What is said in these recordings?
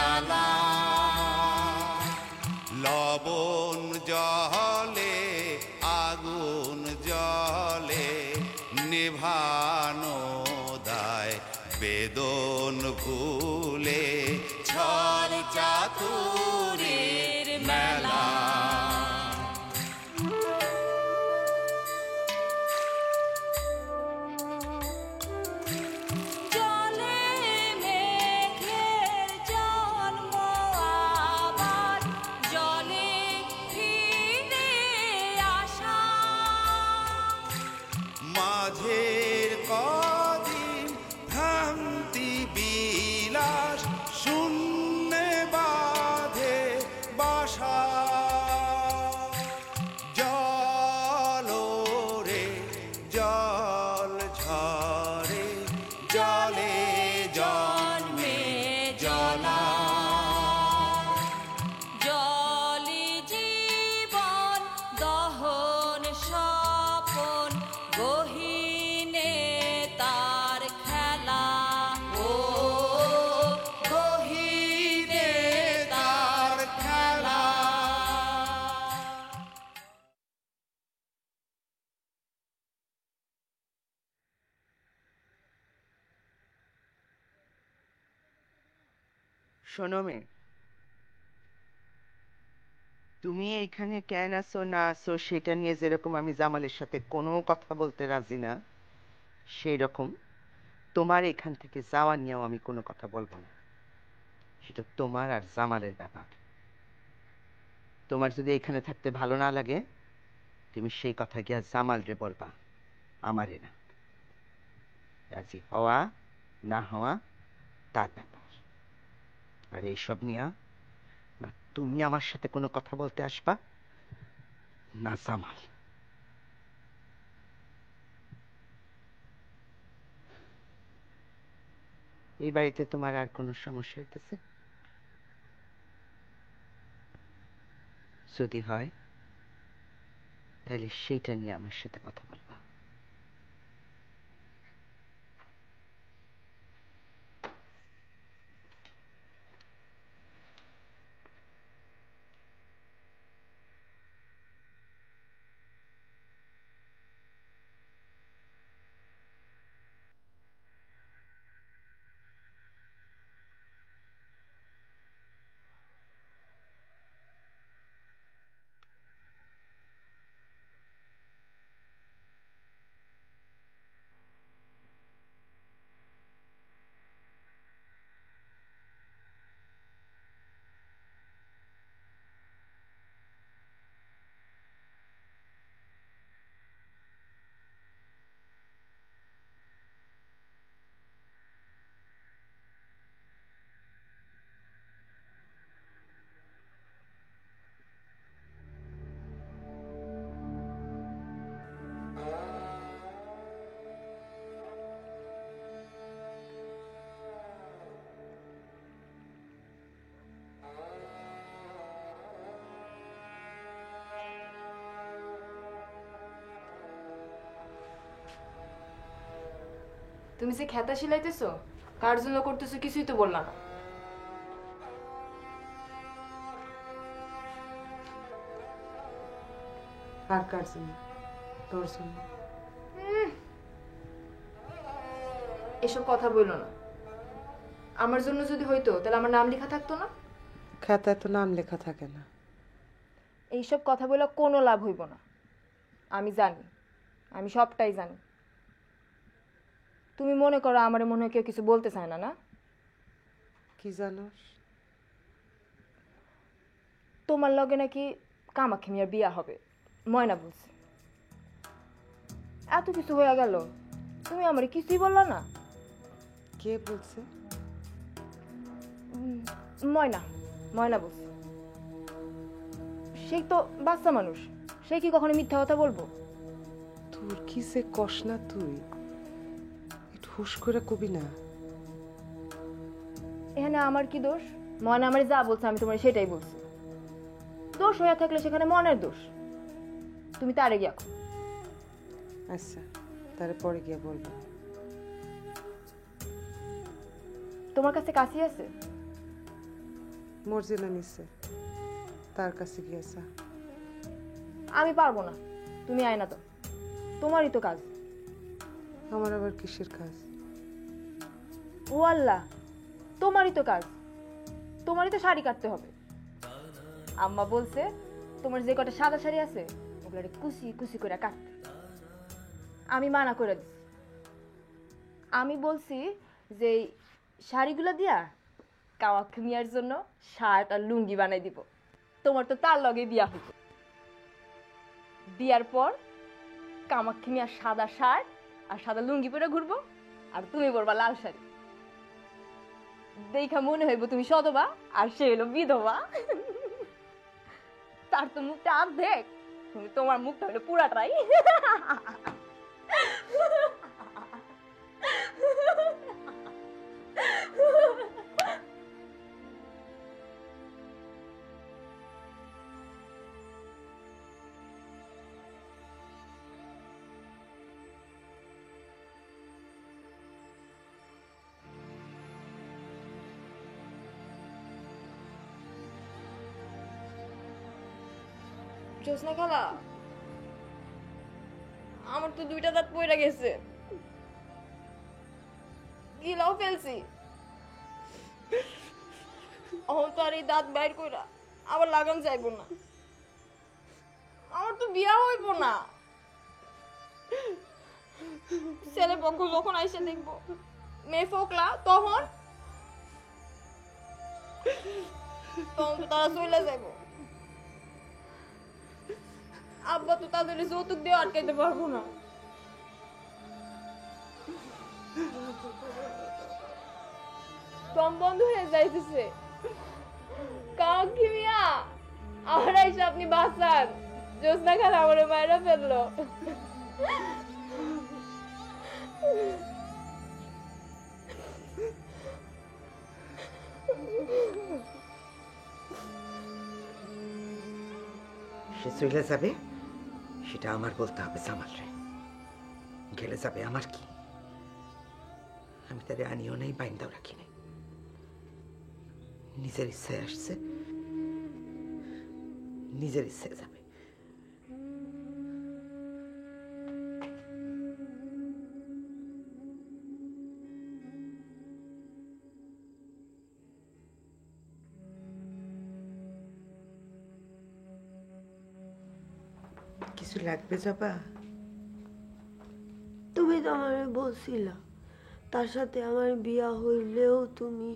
জ্বালা লবণ জলে আগুন জলে নেভানো দায় বেদন ভুলে ছল চাতুরীর মেলা মাঝের কদিন ভ্রান্তি বিলাস শূন্যে বাঁধে বাসা জল রে জল ঝরে জলে জন্মে জলা জলি জীবন দহন স্বপন গহীনে তার খেলা ও গহীনে তার খেলা শোনো মেয়ে, তুমি এইখানে কেন আসো না আসো সেটা নিয়ে যেরকম আমি জামালের সাথে কোনো কথা বলতে রাজি না, সেই রকম তোমার এখান থেকে যাওয়া নিয়েও আমি কোনো কথা বলবো না। সেটা তোমার আর জামালের ব্যাপার। তোমার যদি এখানে থাকতে ভালো না লাগে, তুমি সেই কথা গিয়ে জামালরে বলবা, আমারে না। রাজি হওয়া না হওয়া তার ব্যাপার। আর এইসব নিয়ে না তুমি আমার সাথে কোনো কথা বলতে আসবা না জামাল। এই বাড়িতে তোমার আর কোনো সমস্যা হইতেছে? যদি হয় তাহলে সেইটা নিয়ে আমার সাথে কথা বলবা। তুমি যে খেতা সিলাইতেছো কার জন্য করতেছো কিছুই তো বললা না। আর কার জন্য? তোর জন্য। এসব কথা বললো না। আমার জন্য যদি হইতো তাহলে আমার নাম লেখা থাকতো না। খাতায় তো নাম লেখা থাকে না। এইসব কথা বলে কোনো লাভ হইব না। আমি জানি, আমি সবটাই জানি। তুমি মনে করো আমার মনে হয় কেউ কিছু বলতে চায় না, না? কি জানোস? তোমার লগে নাকি কামাক্ষী মিয়ার বিয়া হবে, ময়না বলছে। এত কিছু হয়ে গেল, তুমি আমার কিছুই বললা না। কে বলছে? ময়না, ময়না বলছে। সেই তো বাচ্চা মানুষ, সে কি কখনো মিথ্যা কথা বলবো? তোর কি সে কষ না তুই? একটু হুশ করে কবি না। এখানে আমার কি দোষ? ময়না আমার যা বলছে আমি তোমার সেটাই বলছি। দোষ হয়ে থাকলে সেখানে মনের দোষ। তুমি তারে গিয়া। আচ্ছা, তারে পরে গিয়ে বলবো। তোমার কাছে কাশি আছে? মর্জিনা নিছে, তার কাছে গিয়েছা। আমি পারবো না, তুমি আয়না তো, তোমারই তো কাজ। আমার আবার কিসের কাজ? ও আল্লাহ, তোমারই তো কাজ, তোমারই তো শাড়ি কাটতে হবে। আম্মা বলছে তোমার যে কটা সাদা শাড়ি আছে ওগুলো কুচি কুচি করে কাটতে। আমি মানা করে দিছি, আমি বলছি যে এই শাড়িগুলো দিয়া কাওয়াক্ষ মিয়ার জন্য শার্ট আর লুঙ্গি বানাই দিব। তোমার তো তার লগে বিয়া হইতো, বিয়ার পর কামাক্ষী মিয়ার সাদা শার্ট আর সাদা লুঙ্গি পরে ঘুরবো, আর তুমি পরবা লাল শাড়ি। দেখা মনে হইব তুমি সদবা আর সে হলো বিধবা। তার তো মুখটা অর্ধেক, তুমি তোমার মুখটা হলো পুরাটাই। জোসনা খালা, আমার তো 2টা দাঁত পড়ে গেছে, গিলাও ফেলছি। এখন তো আর এই দাঁত বাইর কইরা আবার লাগান যাইব না। আমার তো বিয়া হইব না। ছেলে পক্ষ যখন আইসে দেখবো মেয়ে ফোকলা, তখন তো তারা চলে যাইব। আব্বা তো তাদের যৌতুক দিয়ে আটকাইতে পারবো না। দম বন্ধ হয়ে যাইতেছে। কাকি মিয়া, আমার আইসা আপনি বাঁচান, জোসনা খালা আমারে মায়েরা ফেললো। সে চলে যাবে সেটা আমার বলতে হবে জামালরে। গেলে যাবে, আমার কি? আমি তারে আনিও নেই, বাইন্দাও রাখি নাই। নিজের ইচ্ছায় আসছে, নিজের ইচ্ছায় যাবে। কিছু লাগবে যাবা? তুমি তো আমারে বলছিলা তার সাথে আমার বিয়া হইলেও তুমি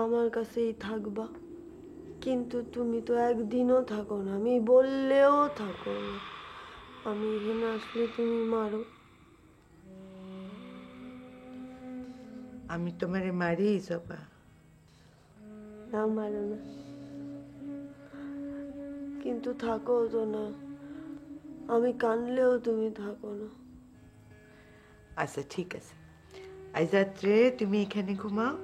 আমার কাছেই থাকবা, কিন্তু তুমি তো একদিনও থাকো না, আমি বললেও থাকো না। আমি এখানে আসলে তুমি মারো। আমি তোমারে মারি যাবা? না, মারো না, কিন্তু থাকো তো না। আমি কানলেও তুমি থাকো না। আচ্ছা ঠিক আছে, আজ রাত্রে তুমি এখানে ঘুমাও।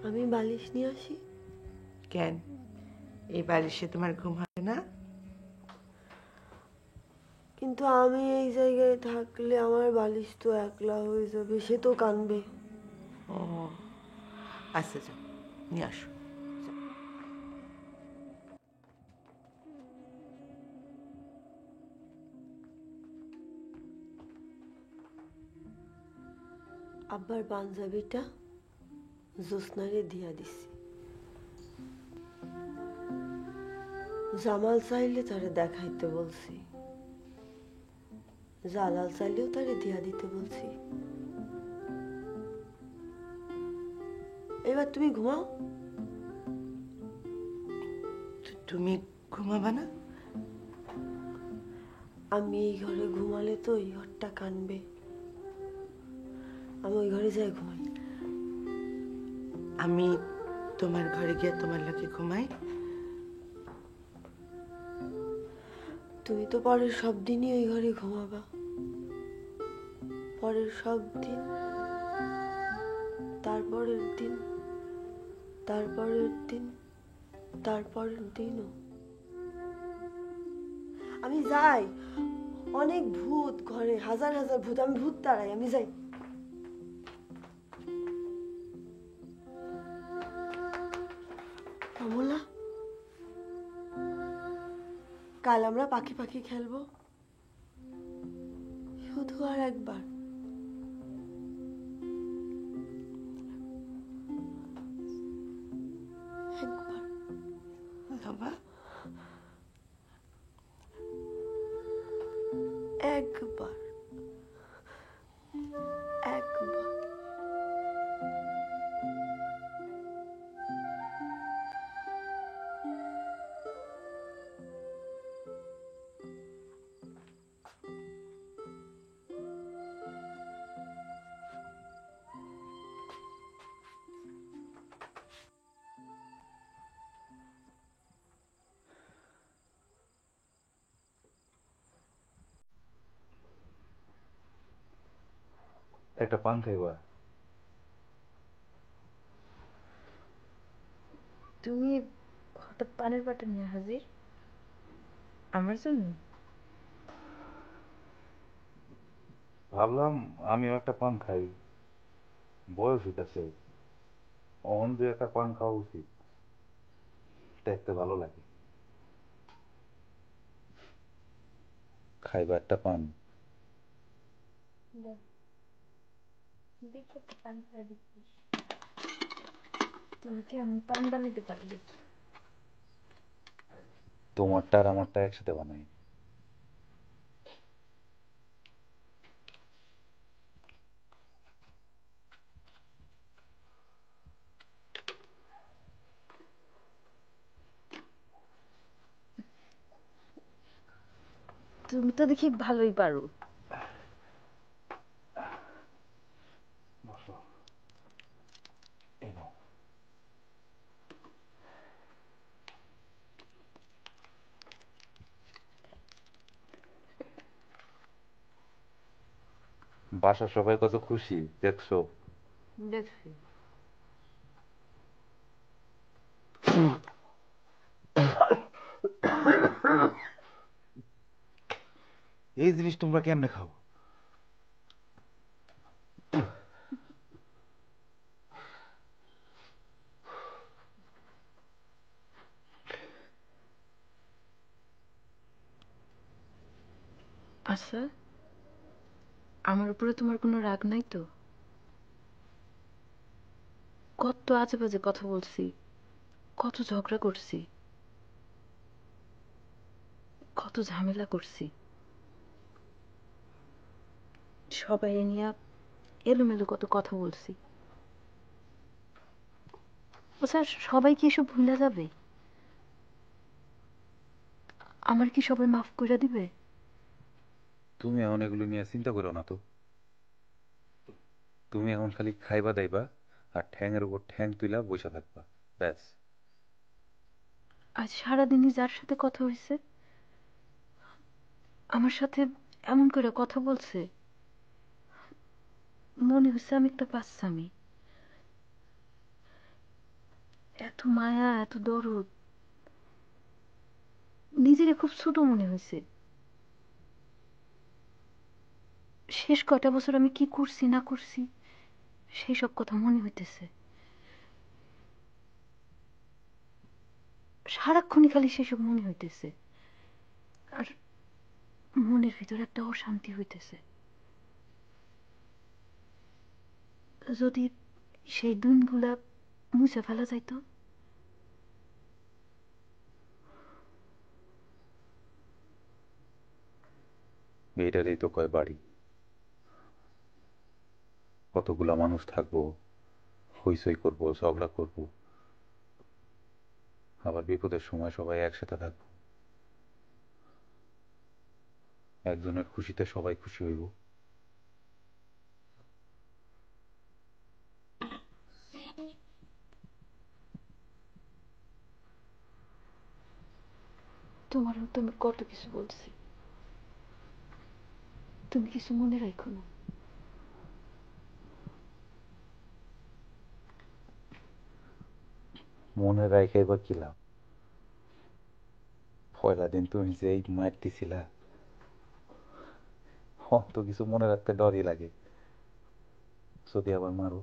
আমি বালিশ নিয়ে আসি। কেন, এই বালিশে তোমার ঘুম হবে না? কিন্তু আমি এই জায়গায় থাকলে আমার বালিশ তো একলা হয়ে যাবে, সে তো কানবে। ও আচ্ছা, যাও নিয়ে আসো। আব্বার পাঞ্জাবিটা জোসনারে দিয়া দিছি। জামাল চাইলে তারে দেখাইতে বলছি, জালাল চাইলেও তারে দিয়া দিতে বলছি। এবার তুমি ঘুমাও। তুমি ঘুমাবা না? আমি এই ঘরে ঘুমালে তো এই ঘরটা কানবে, আমি ওই ঘরে যাই ঘুমাই। আমি তোমার ঘরে গিয়ে তোমার লোকে ঘুমাই? তুমি তো পরের সব দিনই ওই ঘরে ঘুমাবা, পরের সব দিন, তারপরের দিন, তারপরের দিন, তারপরের দিনও। আমি যাই, অনেক ভূত ঘরে, হাজার হাজার ভূত, আমি ভূত তাড়াই, আমি যাই। কাল আমরা পাখি পাখি খেলবো, শুধু আর একবার। একবার বাবা একবার একবার। একটা পান খাইবা? তুমি হঠাৎ পানের বাটা নিয়ে হাজির আমার জন্য? ভাবলাম আমিও একটা পান খাই, বয়স হইতেছে, অন দু একটা পান খাওয়া উচিত, দেখতে ভালো লাগে। খাইবা একটা পান? তুমি কি আমি পান বানাইতে পারবে? তোমারটা আর আমারটা একসাথে বানাই। তুমি তো দেখি ভালোই পারো। বসো। এই নাও। বাসার সবাই কত খুশি দেখছো? দেখছি। এই জিনিস তোমরা কেমনে খাও? আচ্ছা, আমার উপরে তোমার কোনো রাগ নাই তো? কত আজে বাজে কথা বলছি, কত ঝগড়া করছি, কত ঝামেলা করছি, সবাই নিয়ে এলোমেলো কত কথা বলছি। ও স্যার, সবাই কি এসব ভুলে যাবে? আমার কি সবাই মাফ করে দিবে? তুমি এখন এগুলো নিয়ে চিন্তা করো না তো। তুমি এখন খালি খাইবা দাইবা আর ঠ্যাংয়ের উপর ঠ্যাং তুইলা বসে থাকবা, ব্যাস। আজ সারাদিনই যার সাথে কথা হয়েছে আমার সাথে এমন করে কথা বলছে, মনে হচ্ছে আমি একটা বাচ্চামি। এত মায়া, এত দরদ, নিজেরে খুব ছোট মনে হয়েছে। শেষ কয়টা বছর আমি কি করছি না করছি সেই সব কথা মনে হইতেছে। সারাক্ষণই খালি সেসব মনে হইতেছে, আর মনের ভিতর একটা অশান্তি হইতেছে। যদি সেই দিনগুলা মুছে ফেলা যাইতো। এটারই তো কয় বাড়ি। কতগুলা মানুষ থাকবো, হইচই করবো, ঝগড়া করবো, আবার বিপদের সময় সবাই একসাথে থাকবো। একজনের খুশিতে সবাই খুশি হইব। তোমারও তো আমি কত কিছু বলছি, তুমি কিছু মনে রাখো না। মনে রাখে বা কি লাভ? পয়লা দিন তুমি যে এই মার দিছিলা, অত কিছু মনে রাখতে ডরই লাগে, যদি আবার মারো।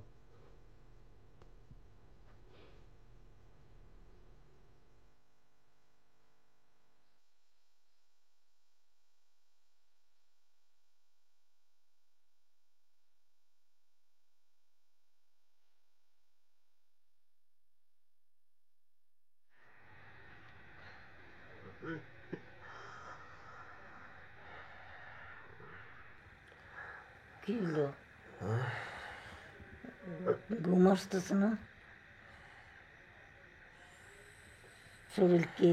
কি হলো? ঘুম আসতেছে না? শরীর কি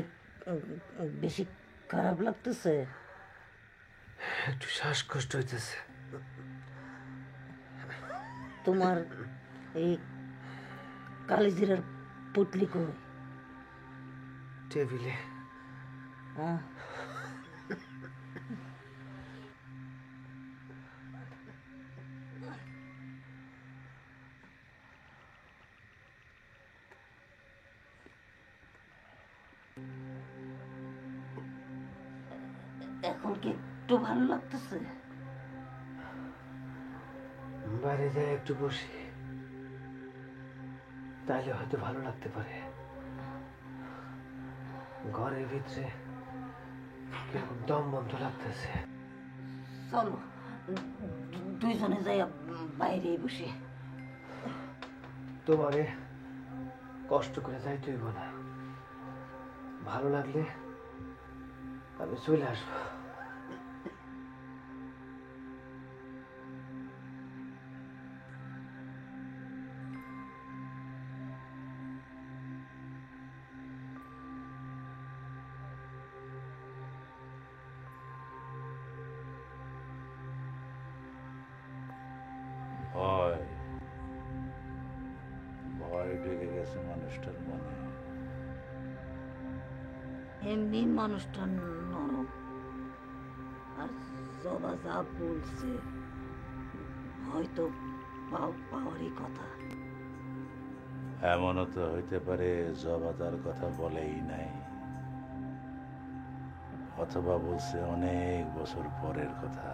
বেশি খারাপ লাগতেছে? একটু শ্বাসকষ্ট হইতেছে। তোমার এই কালিজিরার পুটলি কই? টেবিলে। হ্যাঁ, এখন কি একটু ভালো লাগতেছে? বাইরে যাই একটু বসি, তাইলে হয়তো ভালো লাগতে পারে। ঘরের ভিতরে কিরকম দম বন্ধ লাগতেছে। চলো দুইজনে যাই বাইরে বসে। তোমারে কষ্ট করে যাইতে হইব না, ভালো লাগলে আমি চলে আসবো। ভয় ভয় ঢুকে গেছে মানুষটার মনে। এমনি মানুষটা নরম, আর জবা যা বলছে হয়তো পাওয়ারই কথা। এমনও তো হইতে পারে জবা তার কথা বলেই নাই, অথবা বলছে অনেক বছর পরের কথা।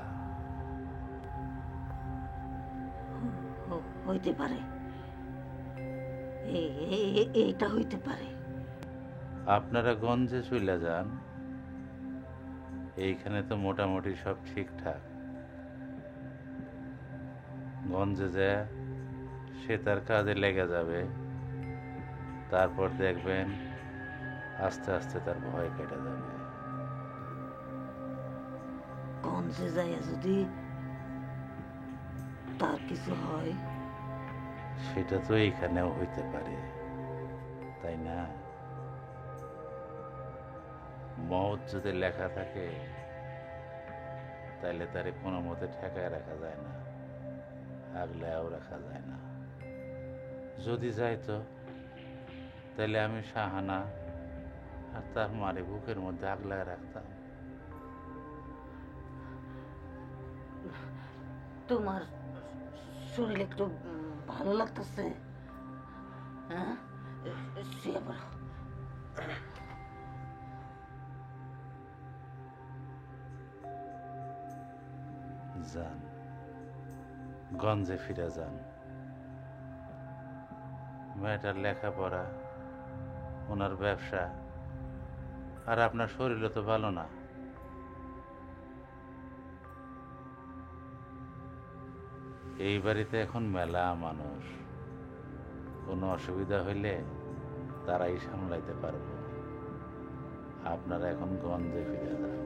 হইতে পারে, এইটা হইতে পারে। আপনারা গঞ্জে চলে যান, এইখানে তো মোটামুটি সব ঠিকঠাক। গঞ্জে যায় সে তার কাজে লেগে যাবে, তারপর দেখবেন আস্তে আস্তে তার ভয় কেটে যাবে। গঞ্জে যায় যদি তার কিছু হয়, সেটা তো এইখানেও হইতে পারে, তাই না? মওত যদি লেখা থাকে তাইলে তারে কোনো মতে ঠেকায় রাখা যায় না, আগলায়ও রাখা যায় না। যদি যাইতো তাহলে আমি সাহানা আর তার মারে বুকের মধ্যে আগলায় রাখতাম। তোমার শরীর একটু ভালো লাগতেছে? হ্যাঁ, শুয়ে পড়ো। যান, গঞ্জে ফিরে যান। মেয়েটার লেখাপড়া, ওনার ব্যবসা, আর আপনার শরীরও তো ভালো না। এই বাড়িতে এখন মেলা মানুষ, কোনো অসুবিধা হইলে তারাই সামলাইতে পারবো। আপনারা এখন গঞ্জে ফিরে যান।